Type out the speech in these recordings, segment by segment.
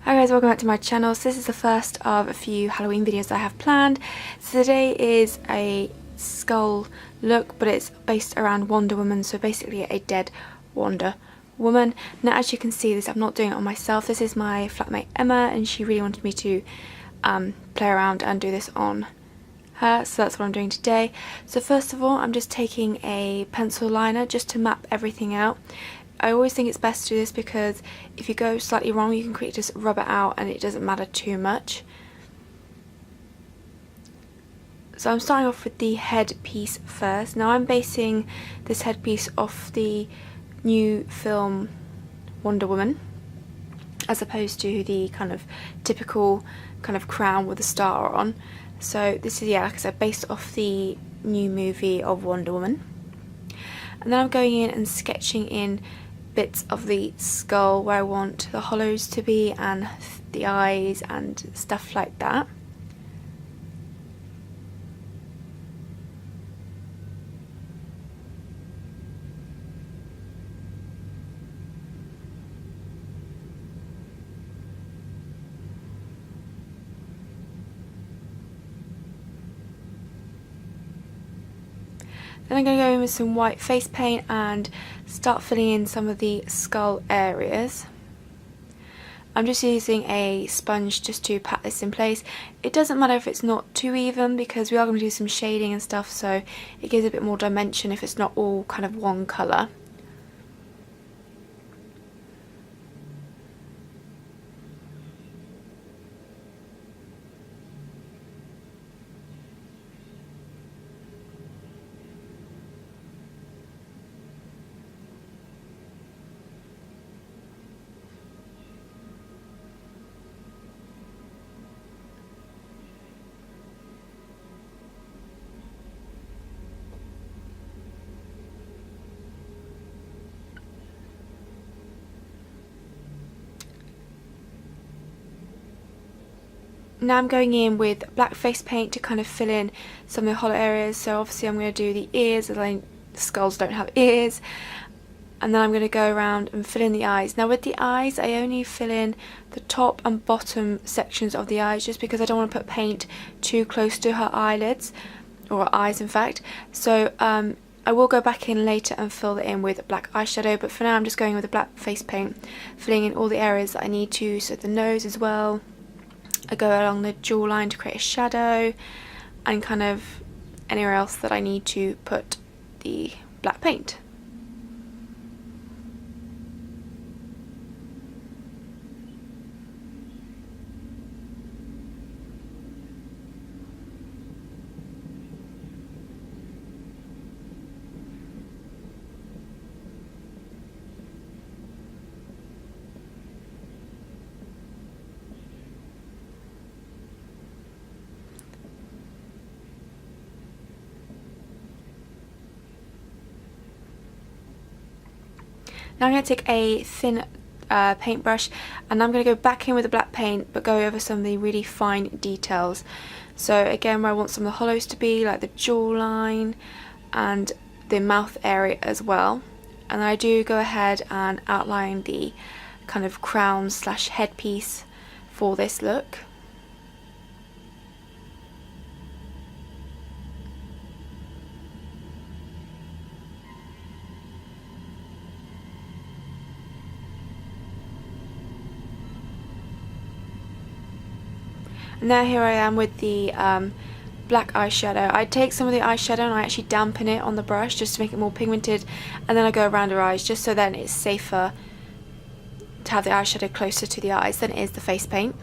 Hi guys, welcome back to my channel. So this is the first of a few Halloween videos I have planned. So today is a skull look, but it's based around Wonder Woman, so basically a dead Wonder Woman. Now as you can see, I'm not doing it on myself. This is my flatmate Emma, and she really wanted me to play around and do this on her, so that's what I'm doing today. So first of all, I'm just taking a pencil liner just to map everything out. I always think it's best to do this because if you go slightly wrong, you can quickly just rub it out and it doesn't matter too much. So I'm starting off with the headpiece first. Now I'm basing this headpiece off the new film Wonder Woman, as opposed to the kind of typical kind of crown with a star on. So this is, yeah, like I said, based off the new movie of Wonder Woman. And then I'm going in and sketching in bits of the skull where I want the hollows to be and the eyes and stuff like that. Then I'm going to go in with some white face paint and start filling in some of the skull areas. I'm just using a sponge just to pat this in place. It doesn't matter if it's not too even because we are going to do some shading and stuff, so it gives a bit more dimension if it's not all kind of one colour. Now I'm going in with black face paint to kind of fill in some of the hollow areas. So obviously I'm going to do the ears, as the skulls don't have ears. And then I'm going to go around and fill in the eyes. Now with the eyes, I only fill in the top and bottom sections of the eyes just because I don't want to put paint too close to her eyelids, or her eyes in fact. So I will go back in later and fill it in with black eyeshadow, but for now I'm just going with the black face paint, filling in all the areas that I need to, so the nose as well. I go along the jawline to create a shadow, and kind of anywhere else that I need to put the black paint. Now I'm going to take a thin paintbrush, and I'm going to go back in with the black paint but go over some of the really fine details. So again, where I want some of the hollows to be, like the jawline and the mouth area as well. And I do go ahead and outline the kind of crown slash headpiece for this look. And now here I am with the black eyeshadow. I take some of the eyeshadow and I actually dampen it on the brush just to make it more pigmented, and then I go around her eyes just so then it's safer to have the eyeshadow closer to the eyes than it is the face paint.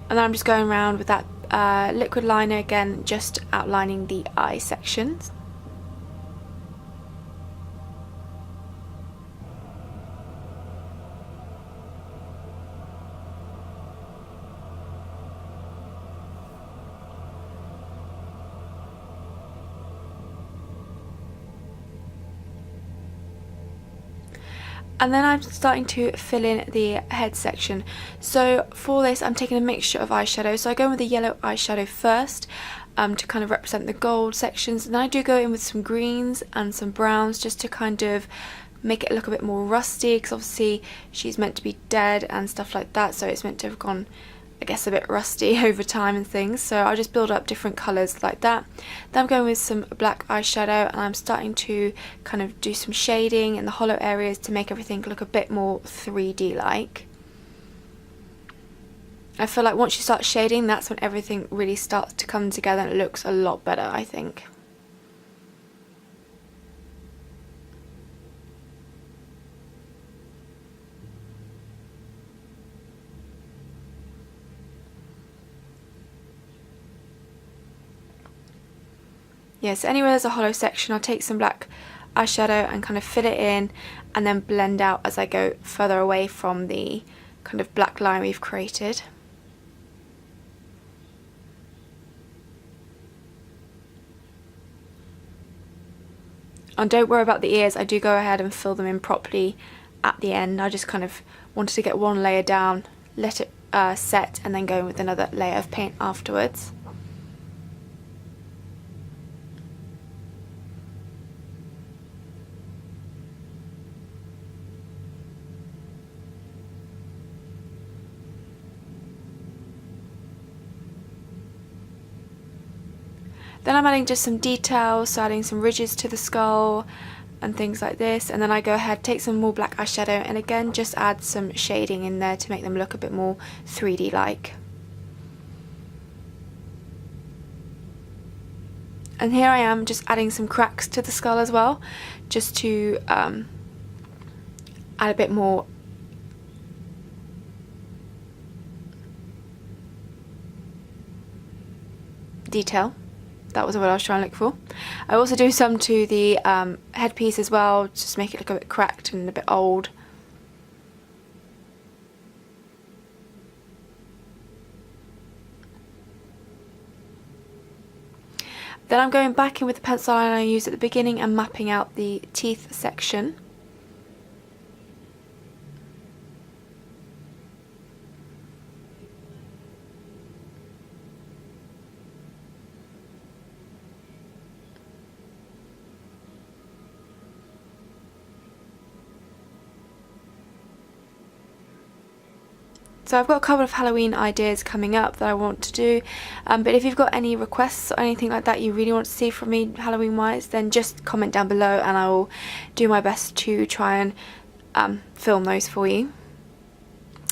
And then I'm just going around with that liquid liner again, just outlining the eye sections. And then I'm starting to fill in the head section. So for this I'm taking a mixture of eyeshadow. So I go in with the yellow eyeshadow first to kind of represent the gold sections, and then I do go in with some greens and some browns just to kind of make it look a bit more rusty, because obviously she's meant to be dead and stuff like that, so it's meant to have gone, I guess, a bit rusty over time and things. So I'll just build up different colours like that. Then I'm going with some black eyeshadow, and I'm starting to kind of do some shading in the hollow areas to make everything look a bit more 3D like. I feel like once you start shading, that's when everything really starts to come together and it looks a lot better, I think. Yeah, so anywhere there's a hollow section, I'll take some black eyeshadow and kind of fill it in, and then blend out as I go further away from the kind of black line we've created. And don't worry about the ears, I do go ahead and fill them in properly at the end. I just kind of wanted to get one layer down, let it set, and then go in with another layer of paint afterwards. Then I'm adding just some details, so adding some ridges to the skull and things like this, and then I go ahead, take some more black eyeshadow, and again just add some shading in there to make them look a bit more 3D like. And here I am just adding some cracks to the skull as well, just to add a bit more detail. That was the word I was trying to look for. I also do some to the headpiece as well, just to make it look a bit cracked and a bit old. Then I'm going back in with the pencil line I used at the beginning and mapping out the teeth section. So I've got a couple of Halloween ideas coming up that I want to do, but if you've got any requests or anything like that you really want to see from me Halloween wise, then just comment down below and I will do my best to try and film those for you.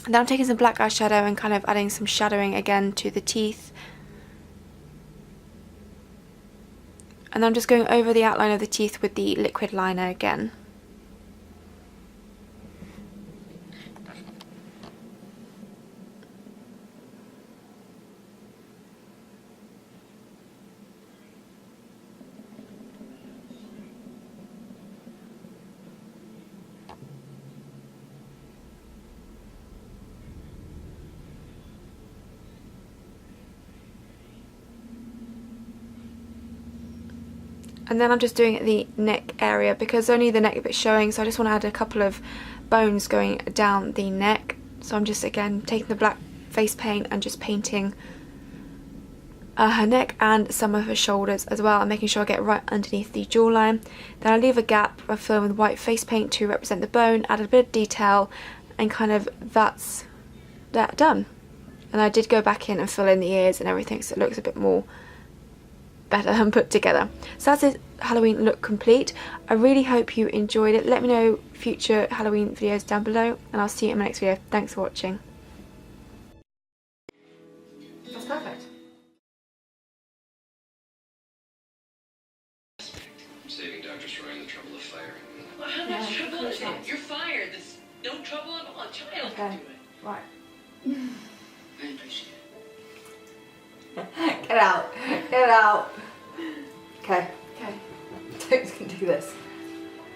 And then I'm taking some black eyeshadow and kind of adding some shadowing again to the teeth. And I'm just going over the outline of the teeth with the liquid liner again. And then I'm just doing the neck area because only the neck bit's showing, so I just want to add a couple of bones going down the neck. So I'm just again taking the black face paint and just painting her neck and some of her shoulders as well, and making sure I get right underneath the jawline. Then I leave a gap, I fill in with white face paint to represent the bone, add a bit of detail, and kind of that's that done. And I did go back in and fill in the ears and everything so it looks a bit more better and put together. So that's it, Halloween look complete. I really hope you enjoyed it. Let me know future Halloween videos down below and I'll see you in my next video. Thanks for watching. That's perfect. I'm saving Dr. Troy the trouble of firing me. Well, how much trouble is it? You're fired. There's no trouble at all. A child can do it. Right. I appreciate it. Get out. Get out. Okay. Okay. Toad's gonna do this.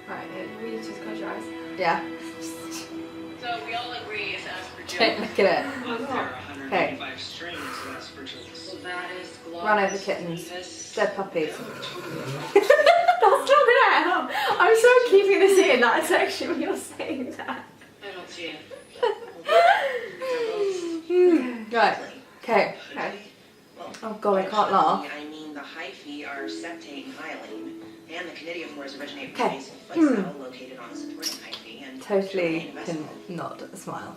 Right, you really just close your eyes. Yeah. So we all agree it's aspergillus. Don't look at it. Well, there are 185 strains of aspergillus. Well, that is globus. Run over kittens. Nevus. Dead puppies. That's not gonna help. I'm so keeping this in that section when you're saying that. I don't see it. Right. Okay. Okay. Oh god, I can't laugh. I mean the hyphae are septate and hyaline, and the conidiaphores originate Okay. from basal foot cell Totally can not smile.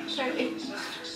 So if